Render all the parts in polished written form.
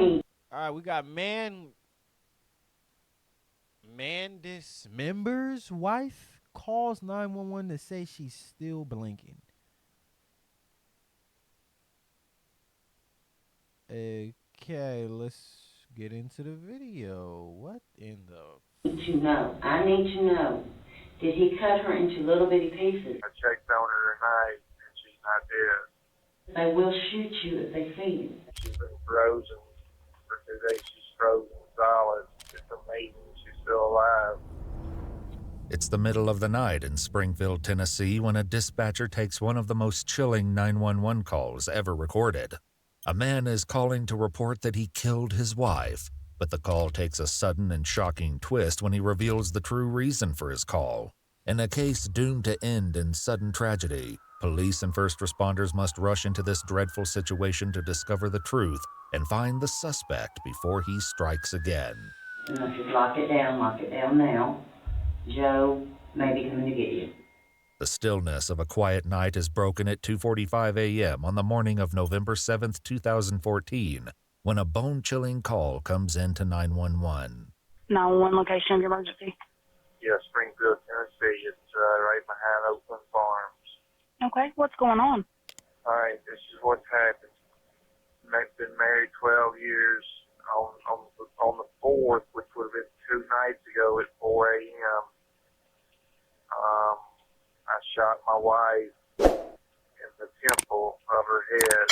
need. All right, we got man dismember's wife calls 911 to say she's still blinking. Okay, let's get into the video. What in the... I need to know. Did he cut her into little bitty pieces? I checked on her tonight, and she's not dead. They will shoot you if they see you. She's been frozen for 2 days. She's frozen solid. It's amazing she's still alive. It's the middle of the night in Springfield, Tennessee, when a dispatcher takes one of the most chilling 911 calls ever recorded. A man is calling to report that he killed his wife, but the call takes a sudden and shocking twist when he reveals the true reason for his call. In a case doomed to end in sudden tragedy, police and first responders must rush into this dreadful situation to discover the truth and find the suspect before he strikes again. And if you lock it down now. Joe may be coming to get you. The stillness of a quiet night is broken at 2:45 a.m. on the morning of November 7th, 2014, when a bone-chilling call comes into 911. 911 location of your emergency. Yeah, Springfield, Tennessee. It's right behind Oakland Farms. Okay, what's going on? All right, this is what's happened. Been married 12 years. On the 4th, which would have been 2 nights ago at 4 a.m., I shot my wife in the temple of her head.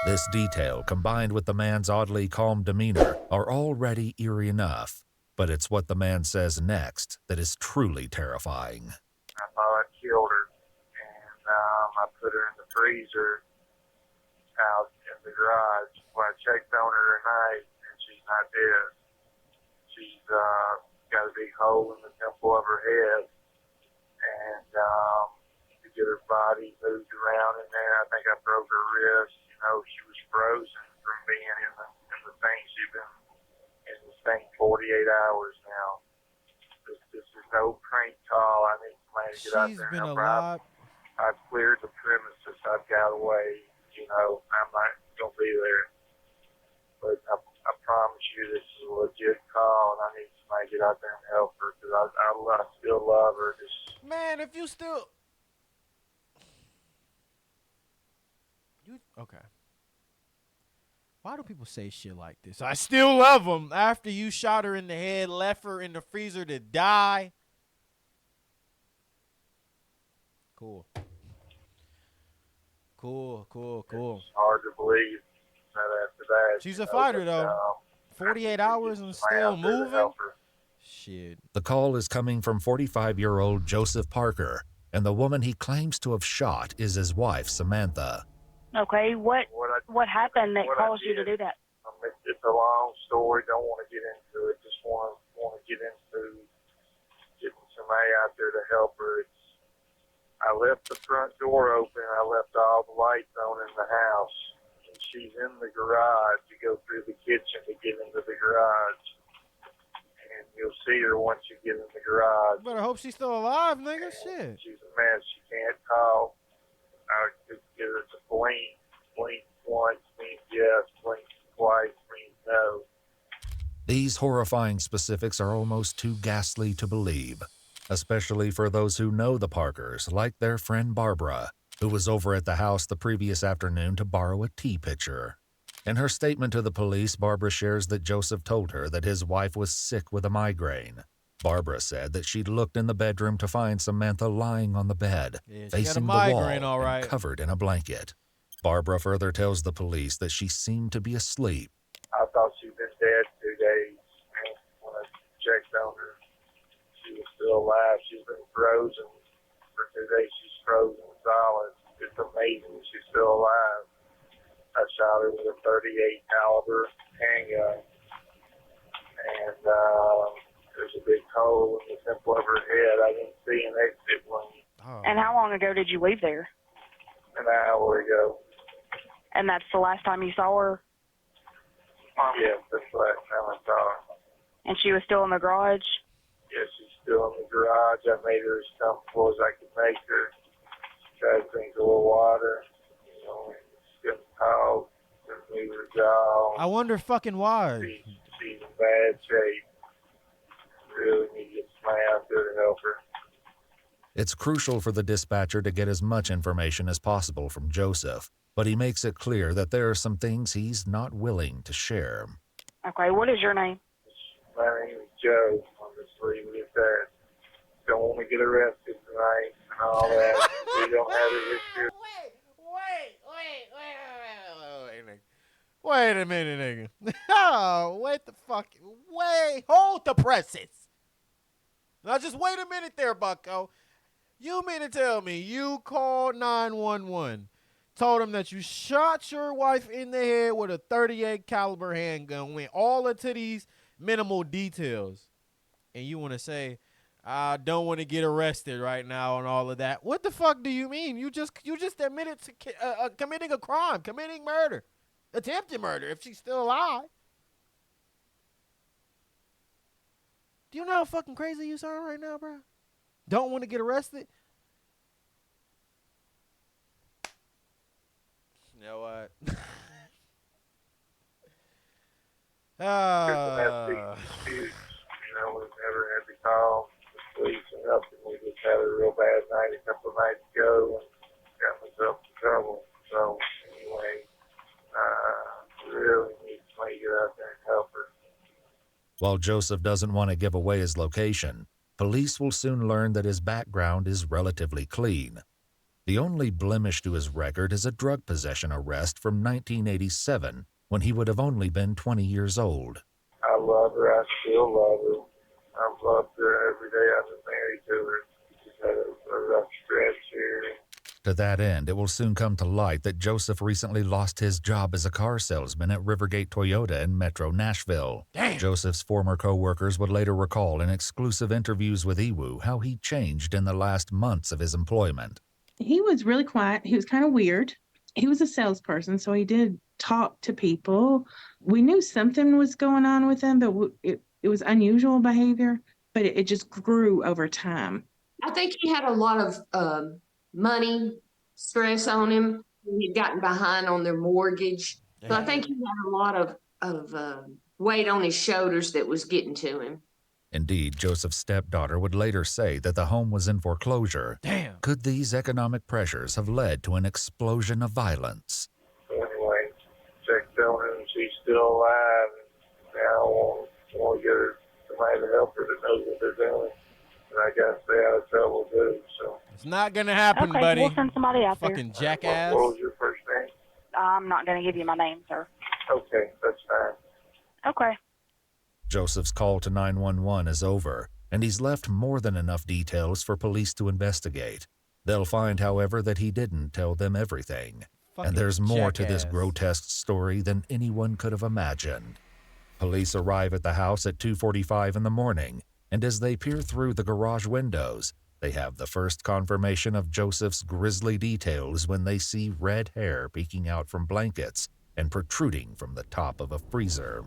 This detail, combined with the man's oddly calm demeanor, are already eerie enough. But it's what the man says next that is truly terrifying. I thought I killed her, and I put her in the freezer out in the garage. When I checked on her tonight, and she's not dead. She's got a big hole in the temple of her head, and to get her body moved around in there, I think I broke her wrist. You know, she was frozen from being in the thing. She's been in this thing 48 hours now. This is no prank call. I need somebody to get out there and help her. I've cleared the premises. I've got away. You know, I'm not going to be there. But I promise you this is a legit call, and I need somebody to get out there and help her because I still love her. Man, if you still... Okay. Why do people say shit like this? I still love them after you shot her in the head, left her in the freezer to die. Cool. It's hard to believe that after that. She's a fighter, though. 48 hours and still moving? Shit. The call is coming from 45-year-old Joseph Parker, and the woman he claims to have shot is his wife, Samantha. Okay, what happened that caused you to do that? It's a long story. Don't want to get into it. Just want to get into getting somebody out there to help her. I left the front door open. I left all the lights on in the house. And she's in the garage. You go through the kitchen to get into the garage. And you'll see her once you get in the garage. You better hope she's still alive, nigga. Shit. She's a mess. She can't talk. I could get her to blink. Blink once means yes. Blink twice means no. These horrifying specifics are almost too ghastly to believe, especially for those who know the Parkers, like their friend Barbara, who was over at the house the previous afternoon to borrow a tea pitcher. In her statement to the police, Barbara shares that Joseph told her that his wife was sick with a migraine. Barbara said that she'd looked in the bedroom to find Samantha lying on the bed, facing the wall and covered in a blanket. Barbara further tells the police that she seemed to be asleep. I thought she'd been dead 2 days, and when I checked on her, she was still alive. She's been frozen for 2 days. She's frozen solid. It's amazing she's still alive. I shot her with a .38 caliber handgun, and there's a big hole in the temple of her head. I didn't see an exit wound. And how long ago did you leave there? An hour ago. And that's the last time you saw her? Yes, that's the last time I saw her. And she was still in the garage? Yes, she's still in the garage. I made her as comfortable as I could make her. She tried to drink a little water. You know, she couldn't talk. Couldn't move her jaw. I wonder fucking why. She's in bad shape. Really need to get somebody out there to help her. It's crucial for the dispatcher to get as much information as possible from Joseph, but he makes it clear that there are some things he's not willing to share. Okay, what is your name? My name is Joe. I'll just leave it at that. Don't want to get arrested tonight and all that. We don't have a history. Wait a minute, nigga. Oh, wait the fuck. Wait. Hold the presses. Now just wait a minute there, bucko. You mean to tell me you called 911, told them that you shot your wife in the head with a .38 caliber handgun, went all into these minimal details, and you want to say, I don't want to get arrested right now and all of that? What the fuck do you mean? You just admitted to committing a crime, committing murder, attempted murder if she's still alive. Do you know how fucking crazy you sound right now, bro? Don't want to get arrested? You know what? We've never had to call the police or nothing. We just had a real bad night a couple of nights ago and got myself in trouble. So anyway, really need somebody to get out there and help her. While Joseph doesn't want to give away his location, police will soon learn that his background is relatively clean. The only blemish to his record is a drug possession arrest from 1987, when he would have only been 20 years old. I love her. I still love her. I've loved her every day I've been married to her. She's had a rough stretch here. To that end, it will soon come to light that Joseph recently lost his job as a car salesman at Rivergate Toyota in Metro Nashville. Damn. Joseph's former co-workers would later recall in exclusive interviews with EWU how he changed in the last months of his employment. He was really quiet. He was kind of weird. He was a salesperson, so he did talk to people. We knew something was going on with him, but it was unusual behavior, but it just grew over time. I think he had a lot of money stress on him. He'd gotten behind on their mortgage. So I think he had a lot of weight on his shoulders that was getting to him. Indeed, Joseph's stepdaughter would later say that the home was in foreclosure. Damn. Could these economic pressures have led to an explosion of violence? So anyway, checked on her and she's still alive. And now I want to get her somebody to help her that knows what they're doing. And I got to stay out of trouble too. So It's not going to happen, Okay, buddy. we'll send somebody out there. Fucking jackass. What was your first name? I'm not going to give you my name, sir. Okay, that's fine. Okay. Joseph's call to 911 is over, and he's left more than enough details for police to investigate. They'll find, however, that he didn't tell them everything. Fucking And there's more to this jackass. grotesque story than anyone could have imagined. Police arrive at the house at 2:45 in the morning, and as they peer through the garage windows, they have the first confirmation of Joseph's grisly details when they see red hair peeking out from blankets and protruding from the top of a freezer.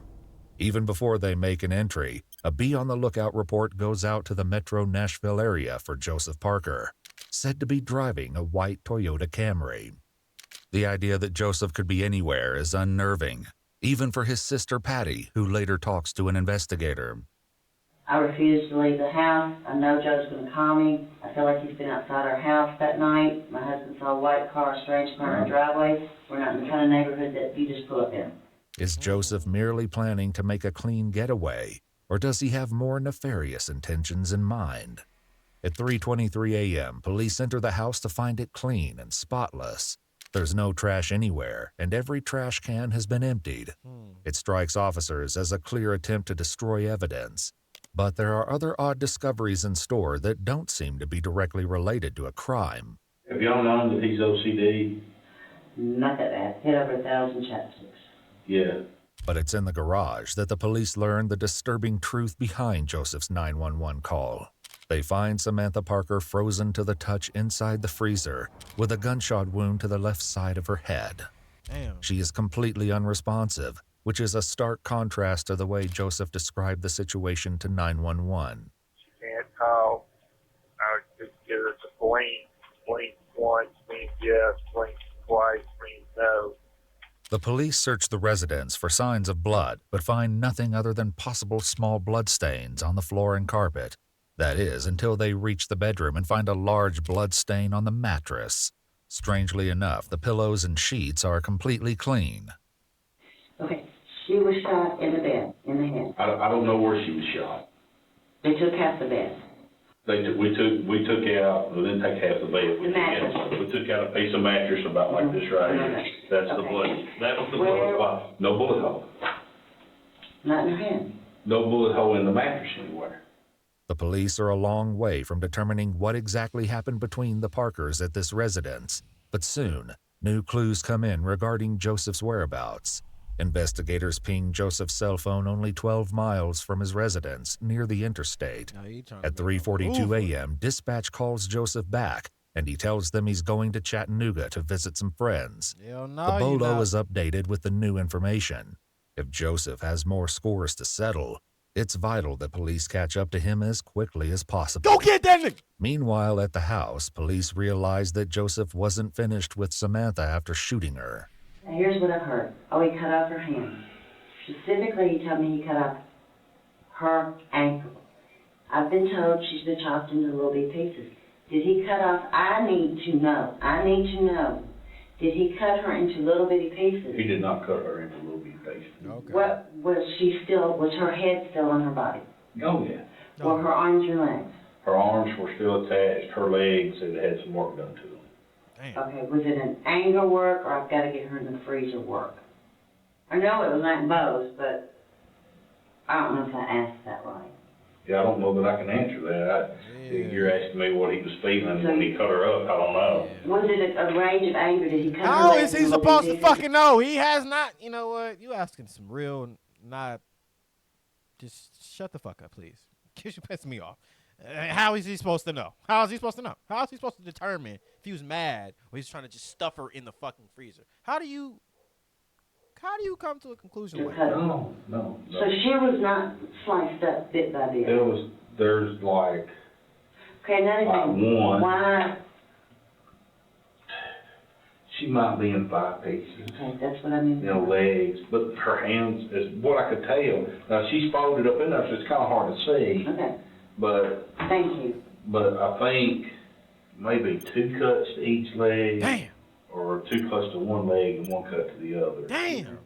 Even before they make an entry, a Be on the Lookout report goes out to the Metro Nashville area for Joseph Parker, said to be driving a white Toyota Camry. The idea that Joseph could be anywhere is unnerving, even for his sister Patty, who later talks to an investigator. I refuse to leave the house. I know Joe's going to call me. I feel like he's been outside our house that night. My husband saw a white car, a strange car in our driveway. We're not in the kind of neighborhood that you just pull up in. Is Joseph merely planning to make a clean getaway, or does he have more nefarious intentions in mind? At 3:23 a.m., police enter the house to find it clean and spotless. There's no trash anywhere, and every trash can has been emptied. It strikes officers as a clear attempt to destroy evidence. But there are other odd discoveries in store that don't seem to be directly related to a crime. Have y'all known that he's OCD? Not that bad. Hit over 1,000 chapsticks. Yeah. But it's in the garage that the police learn the disturbing truth behind Joseph's 911 call. They find Samantha Parker frozen to the touch inside the freezer with a gunshot wound to the left side of her head. Damn. She is completely unresponsive, which is a stark contrast to the way Joseph described the situation to 911. She can't talk. I could get her to blink. Blink once means yes, blink twice means no. The police search the residence for signs of blood, but find nothing other than possible small blood stains on the floor and carpet. That is, until they reach the bedroom and find a large blood stain on the mattress. Strangely enough, the pillows and sheets are completely clean. Okay, she was shot in the bed, in the head. I don't know where she was shot. They took half the bed. We took out, we didn't take half the bed. The mattress. We took out a piece of mattress about like this right here. Okay. That's the Okay. blood. That was the Where- blood. No bullet hole. Not in her hand. No bullet hole in the mattress anywhere. The police are a long way from determining what exactly happened between the Parkers at this residence, but soon, new clues come in regarding Joseph's whereabouts. Investigators ping Joseph's cell phone only 12 miles from his residence near the interstate. At 3:42 a.m., dispatch calls Joseph back, and he tells them he's going to Chattanooga to visit some friends. Hell The no, bolo is updated with the new information. If Joseph has more scores to settle, it's vital that police catch up to him as quickly as possible. Go get that nigga! Meanwhile, at the house, police realize that Joseph wasn't finished with Samantha after shooting her. Now, here's what I've heard. Oh, he cut off her hand. Specifically, he told me he cut off her ankle. I've been told she's been chopped into little bitty pieces. Did he cut off? I need to know. Did he cut her into little bitty pieces? He did not cut her into little bitty pieces. Okay. What was her head still on her body? Oh, yeah. Were her arms and legs? Her arms were still attached. Her legs had some work done to them. Damn. Okay, was it an anger work, or I've got to get her in the freezer work? I know it was like both, but I don't know if I asked that right. Yeah, I don't know that I can answer that. You're asking me what he was feeling when he cut her up. I don't know. Was it a rage of anger? Did he cut her How legs is he in little supposed to pieces? fucking know? He has not. You know what? You asking some real, not. Just shut the fuck up, please. Because you piss me off. How is he supposed to know? How is he supposed to know? How is he supposed to determine if he was mad or he's trying to just stuff her in the fucking freezer? How do you come to a conclusion like that? No. So she was not sliced up bit by bit. There's like Okay, another thing. one. Why? She might be in 5 pieces. Okay, that's what I mean. Legs, but her hands is what I could tell. Now she's folded up in there, so it's kind of hard to see. Okay, But thank you. I think maybe 2 cuts to each leg. Damn. Or 2 cuts to one leg and 1 cut to the other. Damn.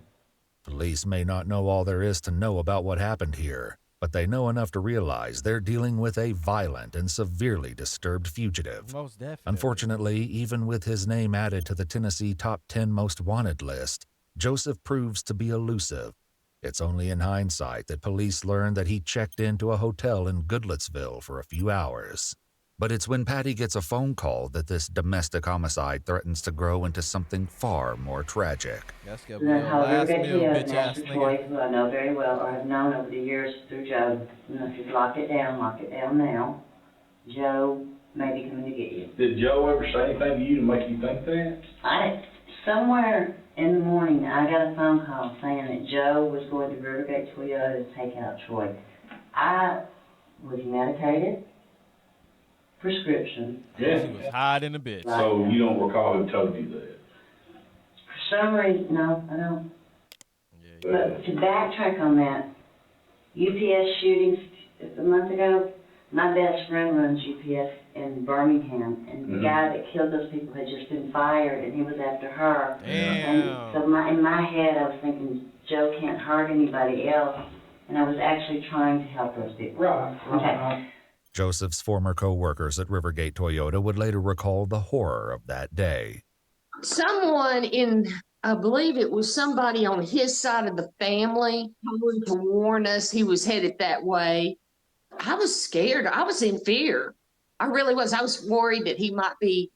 Police may not know all there is to know about what happened here, but they know enough to realize they're dealing with a violent and severely disturbed fugitive. Most definitely. Unfortunately, even with his name added to the Tennessee Top 10 Most Wanted list, Joseph proves to be elusive. It's only in hindsight that police learn that he checked into a hotel in Goodlettsville for a few hours. But it's when Patty gets a phone call that this domestic homicide threatens to grow into something far more tragic. That's And gonna be that's your how last Rivergate meal, Hill, bitch ass Master nigga. Troy, who I know very well, or have known over the years through Joe. You know, if you lock it down now. Joe may be coming to get you. Did Joe ever say anything to you to make you think that? Somewhere in the morning, I got a phone call saying that Joe was going to Rivergate Toyota to take out Troy. I was medicated, prescription. Yeah. She was hot in the bitch. So you don't recall who told you that? For some reason, no, I don't. Yeah, But to backtrack on that, UPS shootings a month ago, my best friend runs UPS in Birmingham, and the guy that killed those people had just been fired, and he was after her. And so in my head, I was thinking, Joe can't hurt anybody else, and I was actually trying to help those people. Right. Okay. Joseph's former co-workers at Rivergate Toyota would later recall the horror of that day. Someone I believe it was somebody on his side of the family told to warn us he was headed that way. I was scared. I was in fear. I really was. I was worried that he might be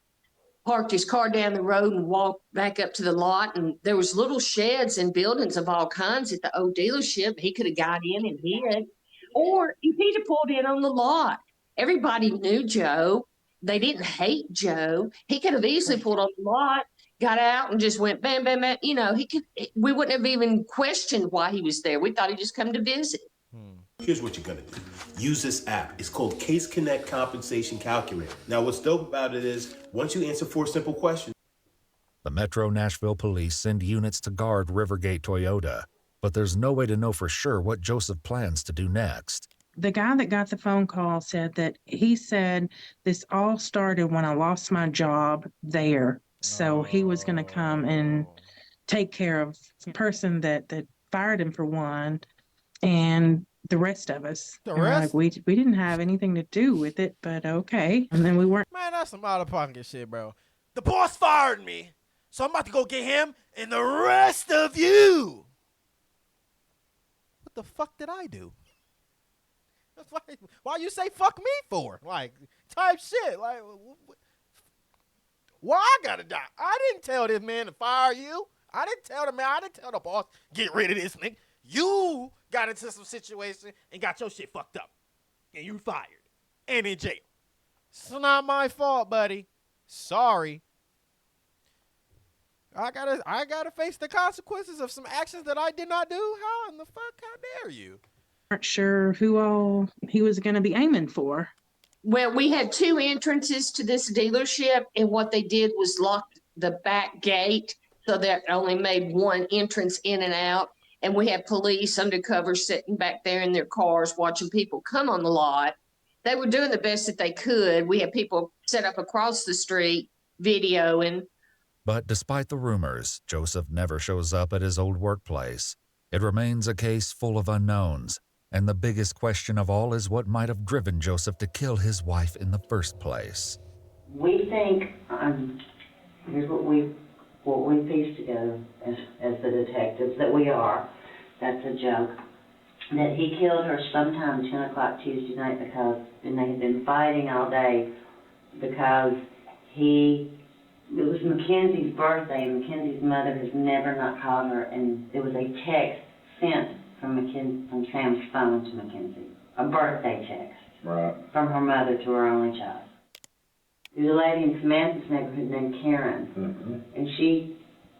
parked his car down the road and walked back up to the lot. And there was little sheds and buildings of all kinds at the old dealership. He could have got in and hid. Or if he'd have pulled in on the lot. Everybody knew Joe. They didn't hate Joe. He could have easily pulled on the lot, got out and just went bam, bam, bam. You know, we wouldn't have even questioned why he was there. We thought he'd just come to visit. Here's what you're gonna do. Use this app. It's called Case Connect Compensation Calculator. Now, what's dope about it is once you answer 4 simple questions. The Metro Nashville police send units to guard Rivergate Toyota, but there's no way to know for sure what Joseph plans to do next. The guy that got the phone call said that he said this all started when I lost my job there. So he was going to come and take care of the person that fired him for one, and the rest of us. The And we're rest? like, we didn't have anything to do with it, but okay. And then we weren't. Man, that's some out of pocket shit, bro. The boss fired me, so I'm about to go get him and the rest of you. What the fuck did I do? Why you say fuck me for? Like, type shit. Like, why I gotta die? I didn't tell this man to fire you. I didn't tell the man. I didn't tell the boss, get rid of this nigga. You got into some situation and got your shit fucked up. And you fired. And in jail. It's not my fault, buddy. Sorry. I gotta face the consequences of some actions that I did not do. How in the fuck? How dare you? Weren't sure who all he was going to be aiming for. Well, we had two entrances to this dealership, and what they did was lock the back gate so that only made one entrance in and out. And we had police undercover sitting back there in their cars watching people come on the lot. They were doing the best that they could. We had people set up across the street videoing. But despite the rumors, Joseph never shows up at his old workplace. It remains a case full of unknowns, and the biggest question of all is what might have driven Joseph to kill his wife in the first place. We think, here's what we pieced together as the detectives that we are. That's a joke. That he killed her sometime 10 o'clock Tuesday night and they had been fighting all day because it was Mackenzie's birthday, and Mackenzie's mother has never not called her, and there was a text sent from Sam's phone to Mackenzie, a birthday text from her mother to her only child. There's a lady in Samantha's neighborhood named Karen, and she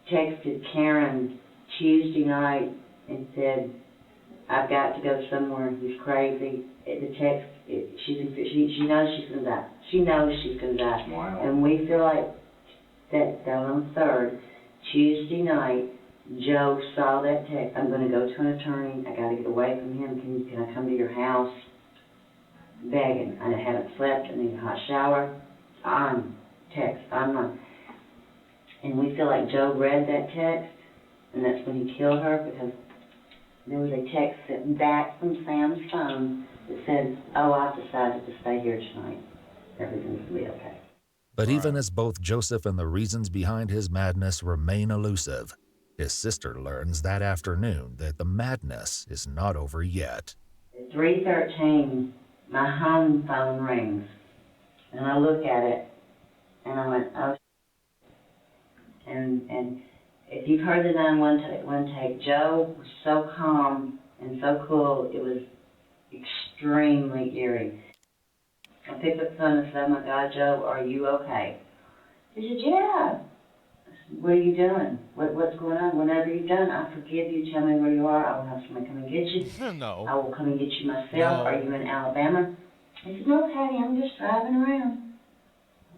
texted Karen Tuesday night and said, "I've got to go somewhere. He's crazy." The text, she knows she's gonna die. She knows she's gonna die, and we feel like that on the 3rd, Tuesday night, Joe saw that text. "I'm going to go to an attorney. I got to get away from him. Can I come to your house?" Begging. I haven't slept. I need a hot shower. I'm not. And we feel like Joe read that text, and that's when he killed her, because there was a text sent back from Sam's phone that said, "Oh, I've decided to stay here tonight. Everything's going to be okay." But even as both Joseph and the reasons behind his madness remain elusive, his sister learns that afternoon that the madness is not over yet. At 3:13, my home phone rings, and I look at it, and I went, "Oh." And if you've heard the 911 tape, Joe was so calm and so cool, it was extremely eerie. I picked up the phone and said, "Oh my God, Joe, are you okay?" He said, "Yeah." I said, "What are you doing? What's going on? Whenever you're done, I forgive you. Tell me where you are. I will have somebody come and get you. No. I will come and get you myself. No. Are you in Alabama?" He said, "No, Patty, I'm just driving around."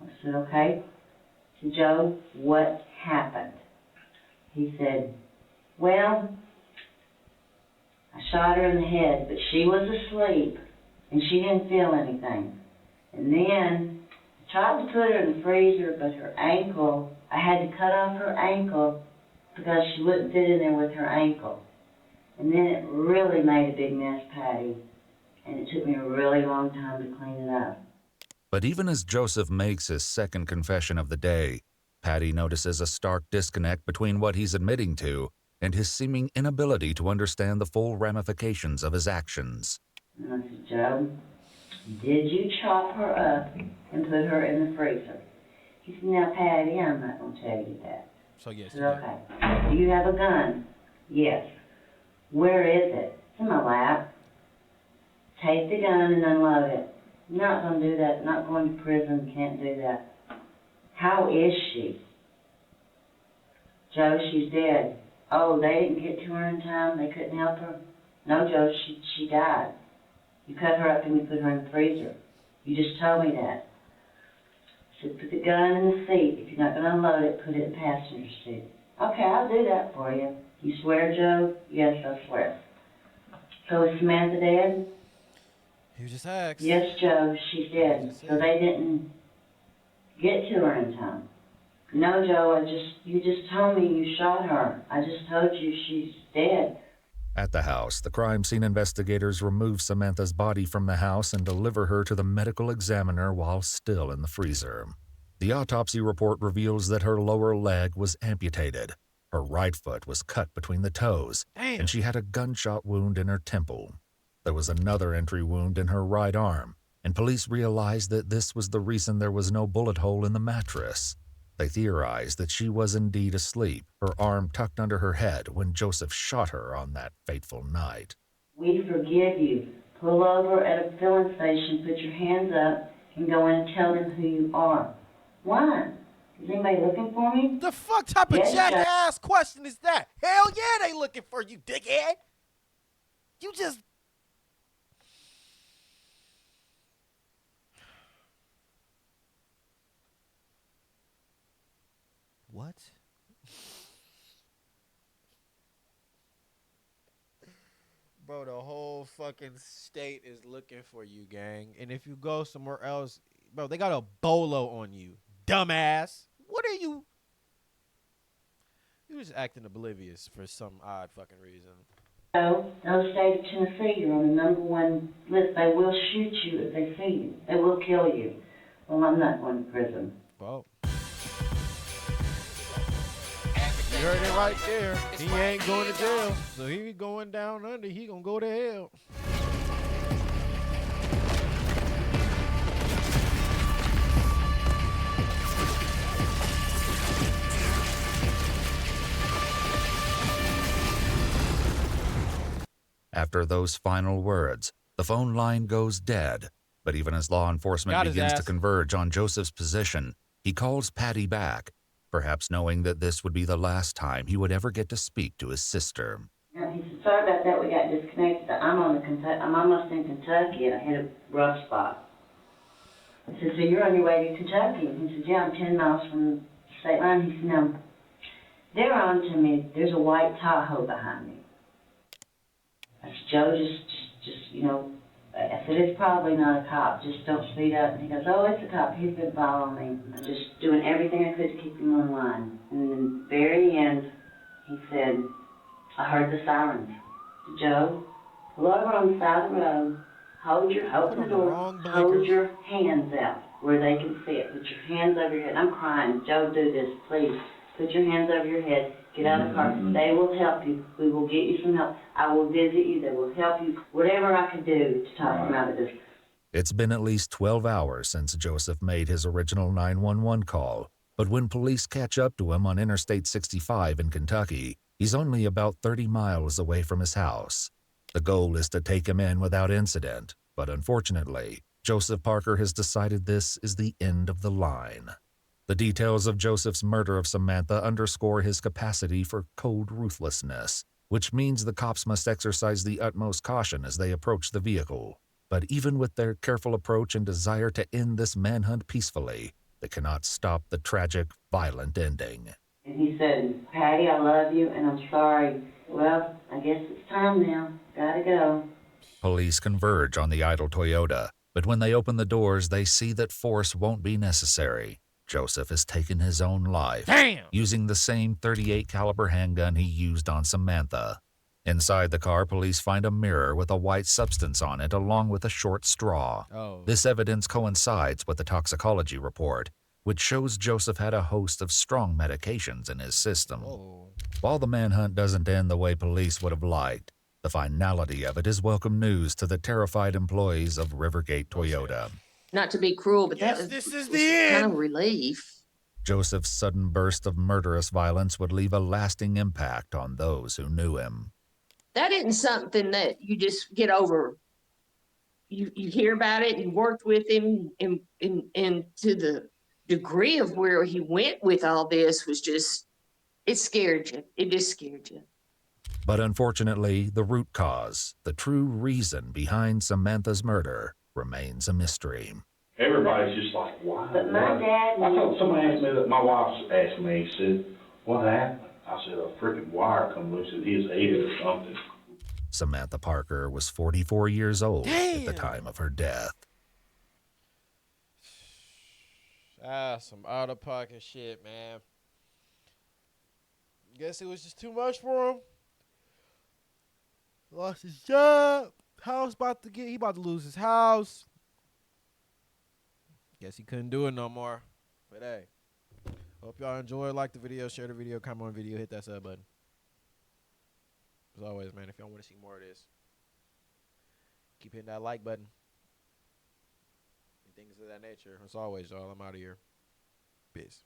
I said, "Okay." I said, "Joe, what happened?" He said, "Well, I shot her in the head, but she was asleep, and she didn't feel anything. And then I tried to put her in the freezer, but her ankle, I had to cut off her ankle because she wouldn't fit in there with her ankle. And then it really made a big mess, Patty, and it took me a really long time to clean it up." But even as Joseph makes his second confession of the day, Patty notices a stark disconnect between what he's admitting to and his seeming inability to understand the full ramifications of his actions. And I said, "Joe, did you chop her up and put her in the freezer?" He said, "Now, Patty, I'm not going to tell you that." So yes. I said, "Okay. Do you have a gun?" "Yes." "Where is it?" "It's in my lap." "Take the gun and unload it." "I'm not going to do that. I'm not going to prison. Can't do that." "How is she?" "Joe, she's dead." "Oh, they didn't get to her in time? They couldn't help her?" "No, Joe, she died. You cut her up and you put her in the freezer. You just told me that." She said, put the gun in the seat. If you're not going to unload it, put it in the passenger seat. Okay, I'll do that for you. You swear, Joe? Yes, I swear. So is Samantha dead? You just asked. Yes, Joe, she's dead. So they didn't get to her in time. No, Joe, you just told me you shot her. I just told you she's dead. At the house, the crime scene investigators remove Samantha's body from the house and deliver her to the medical examiner while still in the freezer. The autopsy report reveals that her lower leg was amputated. Her right foot was cut between the toes, Damn. and she had a gunshot wound in her temple. There was another entry wound in her right arm, and police realized that this was the reason there was no bullet hole in the mattress. They theorized that she was indeed asleep, her arm tucked under her head when Joseph shot her on that fateful night. We forgive you. Pull over at a filling station, put your hands up, and go in and tell them who you are. Why? Is anybody looking for me? The fuck type of Yes, jackass question is that? Hell yeah, they looking for you, dickhead. You just... What? Bro, the whole fucking state is looking for you, gang. And if you go somewhere else, bro, they got a bolo on you, dumbass. What are you? You're just acting oblivious for some odd fucking reason. So, the state of Tennessee, you're on the #1 list. They will shoot you if they see you. They will kill you. Well, I'm not going to prison. Well, you heard it right there. He ain't going to jail, so he going down under. He gonna go to hell. After those final words, the phone line goes dead. But even as law enforcement begins to converge on Joseph's position, he calls Patty back, perhaps knowing that this would be the last time he would ever get to speak to his sister. Now, he said, sorry about that, we got disconnected. I'm almost in Kentucky, and I hit a rough spot. I said, so you're on your way to Kentucky? And he said, yeah, I'm 10 miles from the state line. He said, no, they're on to me. There's a white Tahoe behind me. I said, Joe, just, you know, I said, it's probably not a cop. Just don't speed up. And he goes, oh, it's a cop. He's been following me. I'm just doing everything I could to keep him on line. And in the very end, he said, I heard the sirens. Joe, pull over on the side of the road, open the door, hold your hands out where they can see it. Put your hands over your head. I'm crying. Joe, do this, please. Put your hands over your head. Get out of the car. They will help you. We will get you some help. I will visit you. They will help you. Whatever I can do to talk them out of this. It's been at least 12 hours since Joseph made his original 911 call, but when police catch up to him on Interstate 65 in Kentucky, he's only about 30 miles away from his house. The goal is to take him in without incident, but unfortunately, Joseph Parker has decided this is the end of the line. The details of Joseph's murder of Samantha underscore his capacity for cold ruthlessness, which means the cops must exercise the utmost caution as they approach the vehicle. But even with their careful approach and desire to end this manhunt peacefully, they cannot stop the tragic, violent ending. And he said, Patty, I love you, and I'm sorry. Well, I guess it's time now. Gotta go. Police converge on the idle Toyota, but when they open the doors, they see that force won't be necessary. Joseph has taken his own life, using the same .38 caliber handgun he used on Samantha. Inside the car, police find a mirror with a white substance on it along with a short straw. This evidence coincides with the toxicology report, which shows Joseph had a host of strong medications in his system. While the manhunt doesn't end the way police would have liked, the finality of it is welcome news to the terrified employees of Rivergate Toyota. Not to be cruel, but this is the end. Kind of relief. Joseph's sudden burst of murderous violence would leave a lasting impact on those who knew him. That isn't something that you just get over. You hear about it, you worked with him, and to the degree of where he went with all this was just, it scared you. It just scared you. But unfortunately, the root cause, the true reason behind Samantha's murder, remains a mystery. Everybody's just like, why? But my dad. I told somebody asked me that, my wife asked me, said, what happened? I said, a freaking wire come loose in his head or something. Samantha Parker was 44 years old at the Damn. time of her death. Some out of pocket shit, man. Guess it was just too much for him. Lost his job. He about to lose his house. Guess he couldn't do it no more. But hey, hope y'all enjoy. Like the video, share the video, comment on the video, hit that sub button. As always, man, if y'all want to see more of this, keep hitting that like button. And things of that nature. As always, y'all, I'm out of here. Peace.